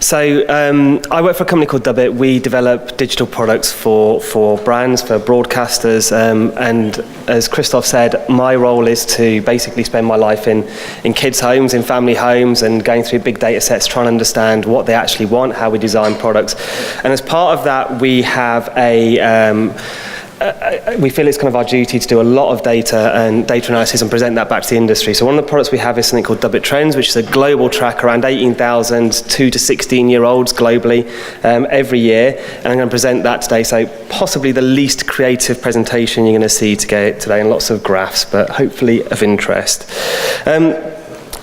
So I work for a company called Dubbit. We develop digital products for brands, for broadcasters, and as Christoph said, my role is to basically spend my life in kids' homes, in family homes, and going through big data sets, trying to understand what they actually want, how we design products. And as part of that, we have we feel it's kind of our duty to do a lot of data analysis and present that back to the industry. So one of the products we have is something called Dubbit Trends, which is a global track around 18,000 2 to 16-year-olds globally every year. And I'm going to present that today. So possibly the least creative presentation you're going to see today, and lots of graphs, but hopefully of interest.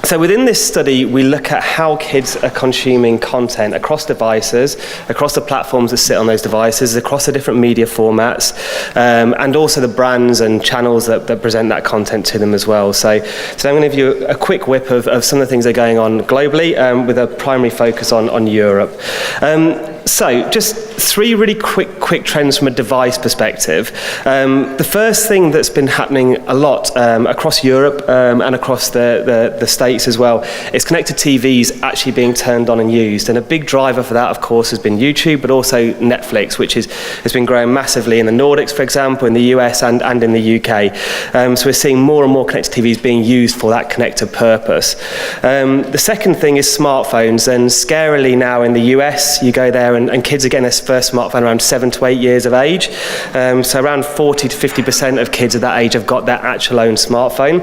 So within this study, we look at how kids are consuming content across devices, across the platforms that sit on those devices, across the different media formats, and also the brands and channels that present that content to them as well. So I'm going to give you a quick whip of some of the things that are going on globally, with a primary focus on Europe. So just three really quick trends from a device perspective. The first thing that's been happening a lot across Europe and across the States as well is connected TVs actually being turned on and used. And a big driver for that, of course, has been YouTube, but also Netflix, which has been growing massively in the Nordics, for example, in the US and in the UK. So we're seeing more and more connected TVs being used for that connected purpose. The second thing is smartphones, and scarily now in the US, you go there and kids are getting their first smartphone around 7 to 8 years of age. So around 40 to 50% of kids at that age have got their actual own smartphone.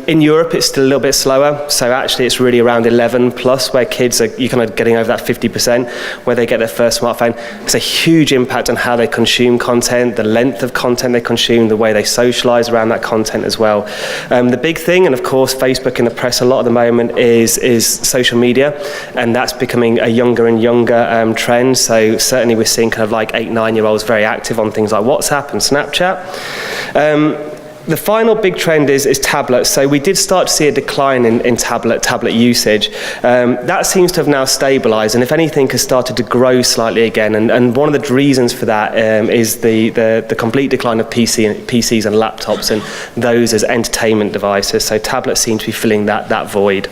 In Europe, it's still a little bit slower. So actually, it's really around 11 plus where kids are kind of getting over that 50% where they get their first smartphone. It's a huge impact on how they consume content, the length of content they consume, the way they socialize around that content as well. The big thing, and of course, Facebook in the press a lot at the moment, is social media, and that's becoming a younger and younger trend. So certainly we're seeing kind of like 8, 9-year-olds very active on things like WhatsApp and Snapchat. The final big trend is tablets. So we did start to see a decline in tablet usage. That seems to have now stabilized, and if anything has started to grow slightly again. And one of the reasons for that is the complete decline of PCs and laptops and those as entertainment devices. So tablets seem to be filling that void.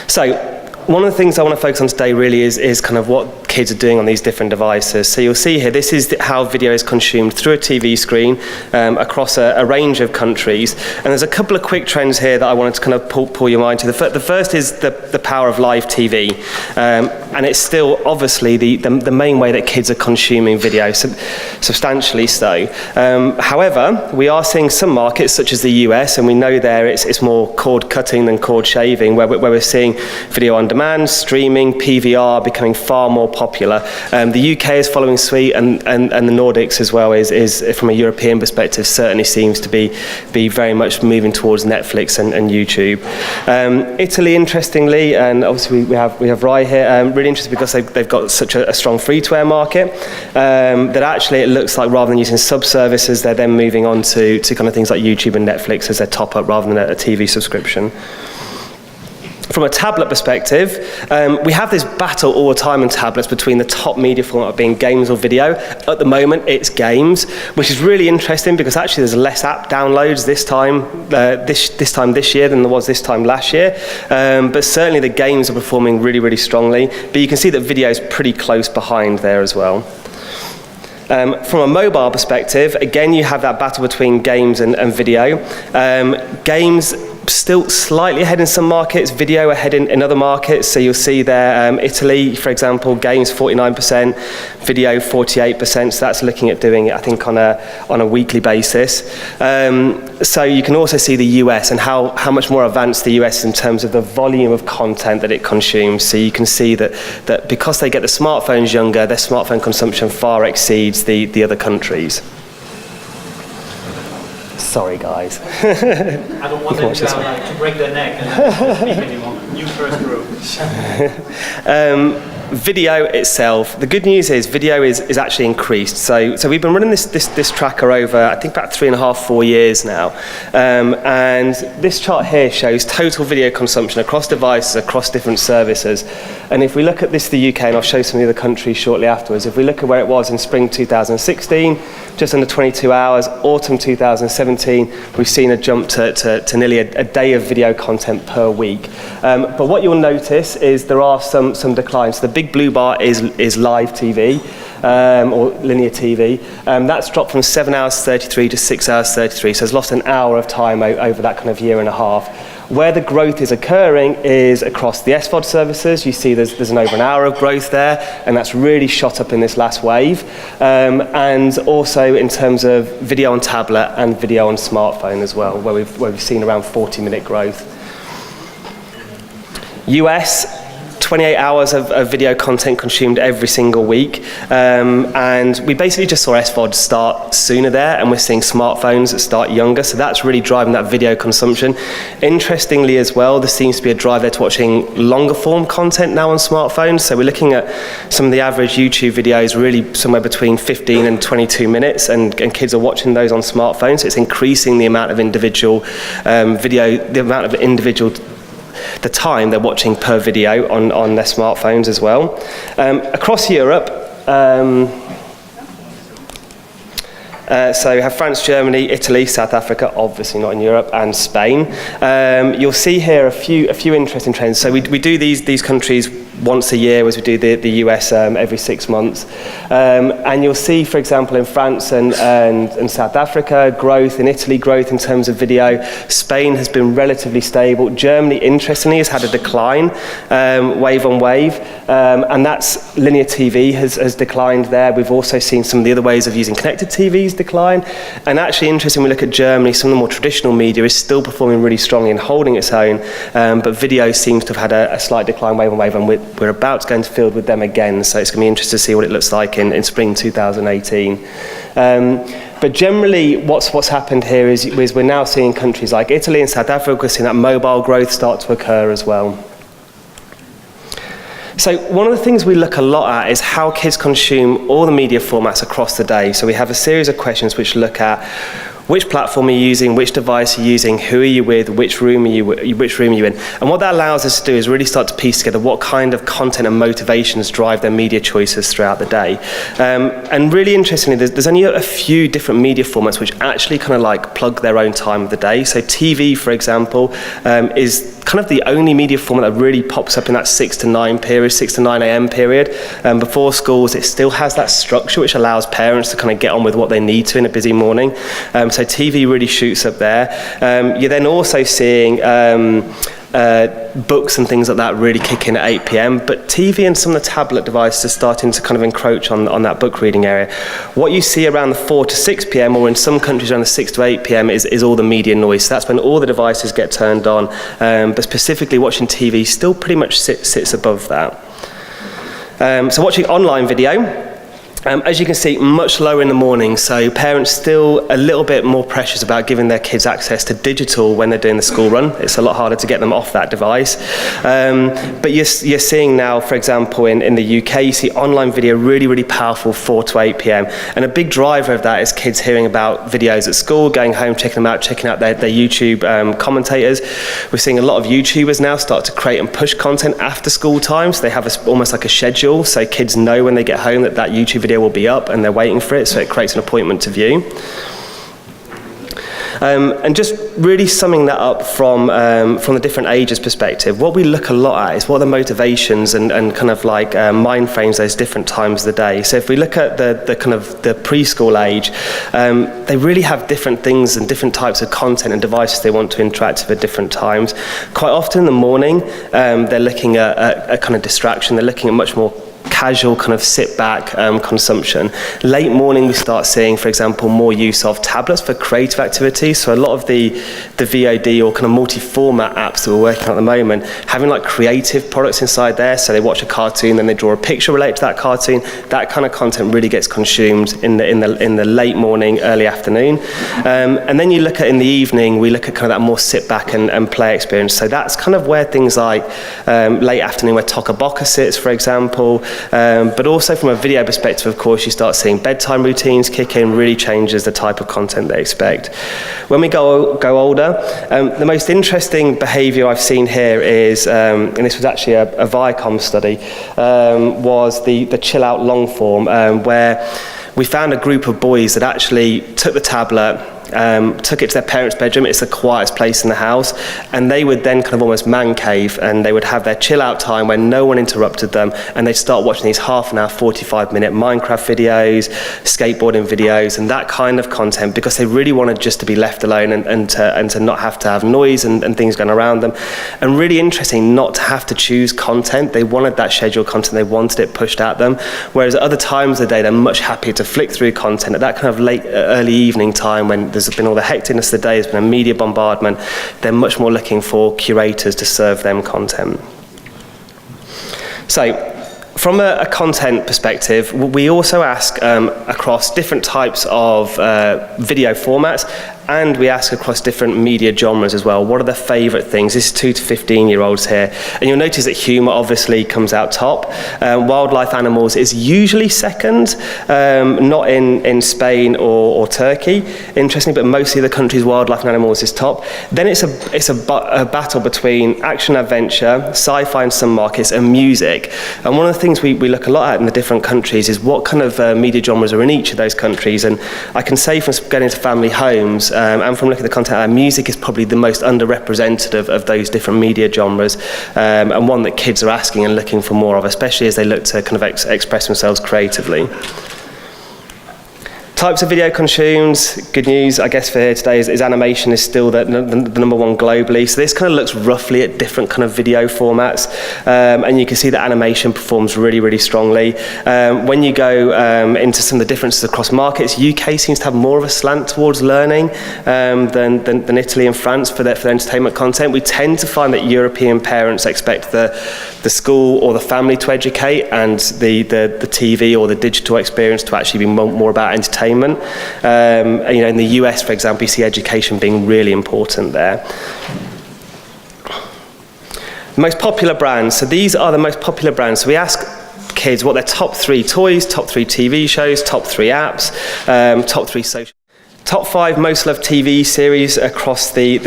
So one of the things I want to focus on today really is kind of what kids are doing on these different devices. So you'll see here, this is how video is consumed through a TV screen across a range of countries. And there's a couple of quick trends here that I wanted to kind of pull your mind to. The first is the power of live TV. And it's still obviously the main way that kids are consuming video, substantially so. However, we are seeing some markets such as the US, and we know there it's more cord cutting than cord shaving, where we're seeing video on demand, streaming, PVR becoming far more popular. The UK is following suit, and the Nordics as well is from a European perspective certainly seems to be very much moving towards Netflix and YouTube. Italy, interestingly, and obviously we have Rai here, really interested because they've got such a strong free-to-air market that actually it looks like rather than using sub-services, they're then moving on to kind of things like YouTube and Netflix as their top-up rather than a TV subscription. From a tablet perspective, we have this battle all the time on tablets between the top media format being games or video. At the moment, it's games, which is really interesting because actually there's less app downloads this time this year than there was this time last year. But certainly the games are performing really, really strongly. But you can see that video is pretty close behind there as well. From a mobile perspective, again, you have that battle between games and video. Games still slightly ahead in some markets, video ahead in other markets. So you'll see there, Italy, for example, games 49%, video 48%. So that's looking at doing it, I think, on a weekly basis. So you can also see the US and how much more advanced the US is in terms of the volume of content that it consumes. So you can see that because they get the smartphones younger, their smartphone consumption far exceeds the other countries. Sorry, guys. I don't want them to break their neck and not speak anymore. You first group. video itself, the good news is video is actually increased. So we've been running this tracker over, I think, about 3.5, 4 years now. And this chart here shows total video consumption across devices, across different services. And if we look at this, the UK, and I'll show some of the other countries shortly afterwards, if we look at where it was in spring 2016, just under 22 hours, autumn 2017, we've seen a jump to nearly a day of video content per week. But what you'll notice is there are some declines. So the big blue bar is live TV, or linear TV. That's dropped from 7 hours 33 to 6 hours 33, so it's lost an hour of time over that kind of year and a half. Where the growth is occurring is across the SVOD services. You see there's an over an hour of growth there, and that's really shot up in this last wave. And also in terms of video on tablet and video on smartphone as well, where we've seen around 40-minute growth. US, 28 hours of video content consumed every single week, and we basically just saw SVOD start sooner there, and we're seeing smartphones that start younger, so that's really driving that video consumption. Interestingly as well, there seems to be a drive there to watching longer form content now on smartphones, so we're looking at some of the average YouTube videos really somewhere between 15 and 22 minutes, and kids are watching those on smartphones, so it's increasing the amount of individual the time they're watching per video on their smartphones as well. Across Europe, so we have France, Germany, Italy, South Africa, obviously not in Europe, and Spain. You'll see here a few interesting trends. So we do these countries once a year, as we do the US every 6 months. And you'll see, for example, in France and South Africa, growth. In Italy, growth in terms of video. Spain has been relatively stable. Germany, interestingly, has had a decline, wave on wave. And that's linear TV has declined there. We've also seen some of the other ways of using connected TVs decline. And actually, interesting, we look at Germany, some of the more traditional media is still performing really strongly and holding its own. But video seems to have had a slight decline, wave on wave, and we're about to go into field with them again, so it's going to be interesting to see what it looks like in spring 2018. But generally, what's happened here is we're now seeing countries like Italy and South Africa, we're seeing that mobile growth start to occur as well. So one of the things we look a lot at is how kids consume all the media formats across the day. So we have a series of questions which look at which platform are you using, which device are you using, who are you with, which room are you in. And what that allows us to do is really start to piece together what kind of content and motivations drive their media choices throughout the day. And really interestingly, there's only a few different media formats which actually kind of like plug their own time of the day. So TV, for example, is kind of the only media format that really pops up in that 6 to 9 period, 6 to 9 a.m. period. Before schools, it still has that structure which allows parents to kind of get on with what they need to in a busy morning. So TV really shoots up there. You're then also seeing books and things like that really kick in at 8 p.m. But TV and some of the tablet devices are starting to kind of encroach on that book reading area. What you see around the 4 to 6 p.m. or in some countries around the 6 to 8 p.m. is all the media noise. So that's when all the devices get turned on. But specifically watching TV still pretty much sits above that. So watching online video. As you can see, much lower in the morning, so parents still a little bit more precious about giving their kids access to digital when they're doing the school run. It's a lot harder to get them off that device. But you're seeing now, for example, in the UK, you see online video really, really powerful 4 to 8 p.m. And a big driver of that is kids hearing about videos at school, going home, checking out their YouTube commentators. We're seeing a lot of YouTubers now start to create and push content after school time, so they have almost like a schedule, so kids know when they get home that YouTube video will be up and they're waiting for it, so it creates an appointment to view. And just really summing that up from the different ages perspective, what we look a lot at is what are the motivations and kind of like mind frames those different times of the day. So if we look at the kind of the preschool age, they really have different things and different types of content and devices they want to interact with at different times. Quite often in the morning, they're looking at a kind of distraction. They're looking at much more casual kind of sit back consumption. Late morning we start seeing, for example, more use of tablets for creative activities. So a lot of the VOD or kind of multi-format apps that we're working on at the moment, having like creative products inside there. So they watch a cartoon, then they draw a picture related to that cartoon. That kind of content really gets consumed in the late morning, early afternoon. And then you look at in the evening, we look at kind of that more sit back and play experience. So that's kind of where things like late afternoon, where Toca Boca sits, for example. But also from a video perspective, of course, you start seeing bedtime routines kick in, really changes the type of content they expect. When we go older, the most interesting behaviour I've seen here is, and this was actually a Viacom study, was the chill out long form, where we found a group of boys that actually took the tablet, took it to their parents' bedroom. It's the quietest place in the house, and they would then kind of almost man cave, and they would have their chill out time where no one interrupted them, and they'd start watching these half an hour, 45-minute Minecraft videos, skateboarding videos, and that kind of content, because they really wanted just to be left alone and to not have to have noise and things going around them. And really interesting, not to have to choose content. They wanted that scheduled content, they wanted it pushed at them, whereas at other times of the day, they're much happier to flick through content at that kind of late, early evening time when there's been all the hecticness of the day, there's been a media bombardment. They're much more looking for curators to serve them content. So, from a content perspective, we also ask across different types of video formats, and we ask across different media genres as well. What are their favourite things? This is 2 to 15-year-olds here. And you'll notice that humour obviously comes out top. Wildlife animals is usually second, not in Spain or Turkey, interestingly, but mostly the country's wildlife and animals is top. Then it's a battle between action adventure, sci-fi in some markets, and music. And one of the things we look a lot at in the different countries is what kind of media genres are in each of those countries. And I can say from getting into family homes, and from looking at the content, music is probably the most underrepresented of those different media genres, and one that kids are asking and looking for more of, especially as they look to kind of express themselves creatively. Types of video consumed, good news, I guess, for here today is animation is still the number one globally. So this kind of looks roughly at different kind of video formats, and you can see that animation performs really, really strongly. When you go into some of the differences across markets, UK seems to have more of a slant towards learning than Italy and France for their entertainment content. We tend to find that European parents expect the school or the family to educate, and the TV or the digital experience to actually be more about entertainment. In the US, for example, you see education being really important there. Most popular brands. So these are the most popular brands. So we ask kids what their top 3 toys, top 3 TV shows, top 3 apps, top 3 social. Top 5 most loved TV series across the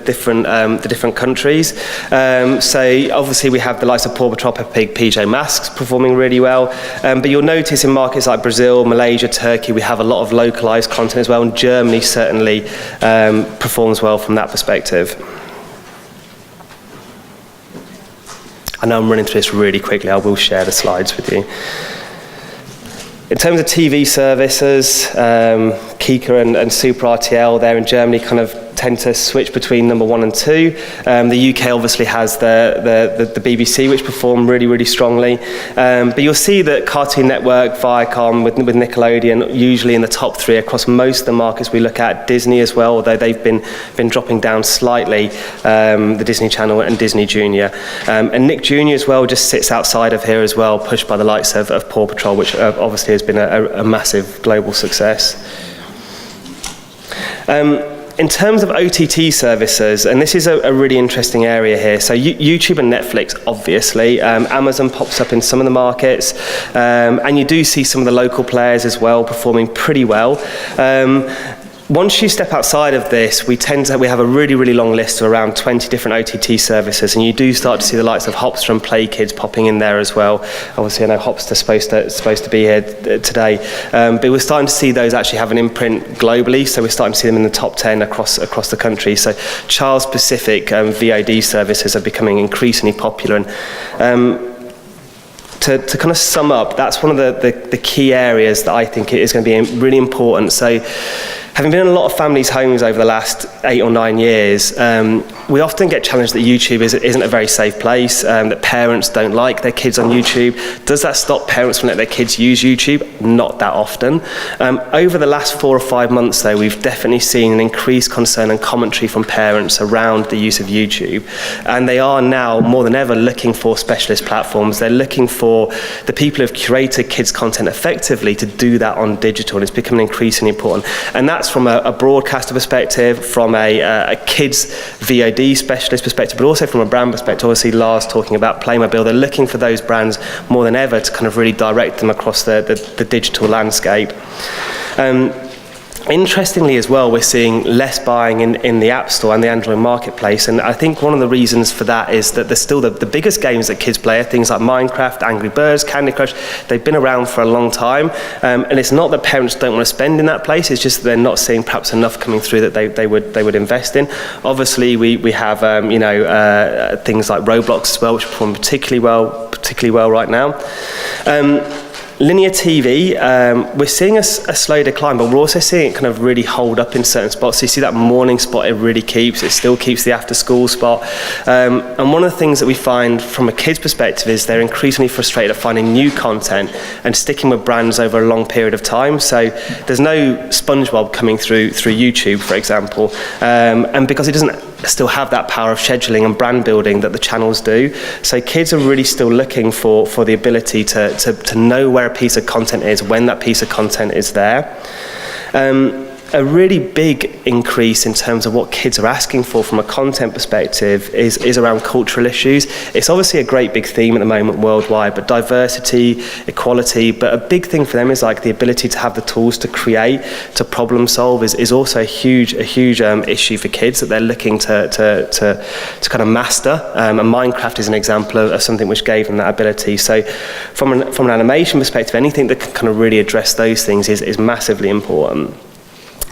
different countries. So obviously we have the likes of Paw Patrol, Peppa Pig, PJ Masks performing really well. But you'll notice in markets like Brazil, Malaysia, Turkey, we have a lot of localized content as well. And Germany certainly performs well from that perspective. I know I'm running through this really quickly. I will share the slides with you. In terms of TV services, Kika and Super RTL there in Germany kind of tend to switch between number 1 and 2. The UK obviously has the BBC, which perform really, really strongly. But you'll see that Cartoon Network, Viacom with Nickelodeon, usually in the top 3 across most of the markets we look at. Disney as well, although they've been dropping down slightly, the Disney Channel and Disney Junior. And Nick Jr. as well just sits outside of here as well, pushed by the likes of Paw Patrol, which obviously has been a massive global success. In terms of OTT services, and this is a really interesting area here, so YouTube and Netflix, obviously, Amazon pops up in some of the markets, and you do see some of the local players as well performing pretty well. Once you step outside of this, we have a really, really long list of around 20 different OTT services, and you do start to see the likes of Hopster and Play Kids popping in there as well. Obviously, I know Hopster's supposed to be here today, but we're starting to see those actually have an imprint globally, so we're starting to see them in the top 10 across the country. So child-specific VOD services are becoming increasingly popular, and to kind of sum up, that's one of the key areas that I think is going to be really important. So having been in a lot of families' homes over the last 8 or 9 years, we often get challenged that YouTube isn't a very safe place, that parents don't like their kids on YouTube. Does that stop parents from letting their kids use YouTube? Not that often. Over the last 4 or 5 months, though, we've definitely seen an increased concern and commentary from parents around the use of YouTube. And they are now, more than ever, looking for specialist platforms. They're looking for the people who have curated kids' content effectively to do that on digital, and it's becoming increasingly important. And that's from a broadcaster perspective, from a kids' VOD specialist perspective, but also from a brand perspective. Obviously, Lars talking about Playmobil, they're looking for those brands more than ever to kind of really direct them across the digital landscape. Interestingly as well, we're seeing less buying in the App Store and the Android marketplace, and I think one of the reasons for that is that there's still the biggest games that kids play are things like Minecraft, Angry Birds, Candy Crush. They've been around for a long time, and it's not that parents don't want to spend in that place, it's just that they're not seeing perhaps enough coming through that they would invest in. Obviously, we have things like Roblox as well, which perform particularly well right now. Linear TV, we're seeing a slow decline, but we're also seeing it kind of really hold up in certain spots. So you see that morning spot it really keeps, it still keeps the after school spot. And one of the things that we find from a kid's perspective is they're increasingly frustrated at finding new content and sticking with brands over a long period of time. So there's no SpongeBob coming through YouTube, for example, and because it doesn't still have that power of scheduling and brand building that the channels do. So kids are really still looking for the ability to know where a piece of content is, when that piece of content is there. A really big increase in terms of what kids are asking for from a content perspective is around cultural issues. It's obviously a great big theme at the moment worldwide, but diversity, equality, but a big thing for them is like the ability to have the tools to create, to problem solve is also a huge issue for kids that they're looking to kind of master. And Minecraft is an example of something which gave them that ability. So from an animation perspective, anything that can kind of really address those things is massively important.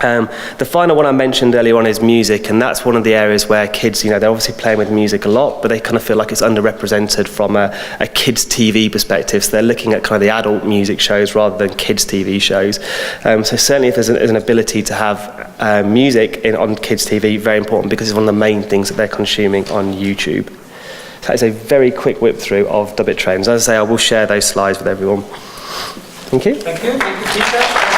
The final one I mentioned earlier on is music, and that's one of the areas where kids, they're obviously playing with music a lot, but they kind of feel like it's underrepresented from a kids' TV perspective. So they're looking at kind of the adult music shows rather than kids' TV shows. So certainly if there's an ability to have music on kids' TV, very important, because it's one of the main things that they're consuming on YouTube. So that is a very quick whip through of Dubbit Trends. As I say, I will share those slides with everyone. Thank you. Thank you. Thank you, Peter.